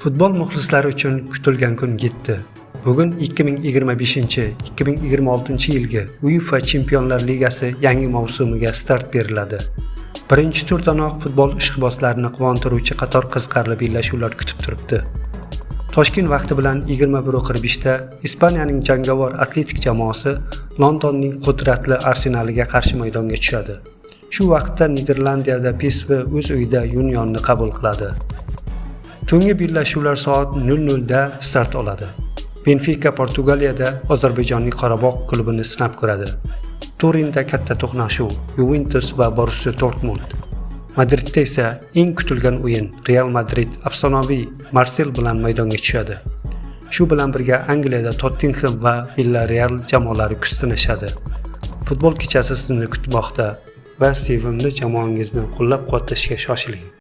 Futbol muxlislari uchun kutilgan kun yetdi. Bugun 2025-2026 yilgi UEFA Chempionlar Ligasi yangi mavsumiga start beriladi. Birinchi turdanoq futbol ishqibozlarini quvontiruvchi qator qiziqarli bellashuvlar kutib turibdi. Toshkent vaqti bilan 21:45 da Ispaniyaning jangovar Atletik jamoasi Londonning qudratli Arsenaliga qarshi maydonga tushadi. Shu vaqtda Niderlandiyada PSV o'z uyida Unionni qabul qiladi. Tungi bellashuvlar soat 00 da start oladi. Benfica Portugaliyada Ozarbayjonning Qorabog' klubini sinab ko'radi. Turinda katta to'qnashuv Juventus va Borussia Dortmund. Madridda esa eng kutilgan o'yin Real Madrid afsonaviy Marsel bilan maydonga tushadi. Shu bilan birga Angliyada Tottenham va Villarreal jamoalari kuch sinashadi. Futbol kechasi sizni kutmoqda va sevimli jamoangizni qo'llab-quvvatlashga shoshiling.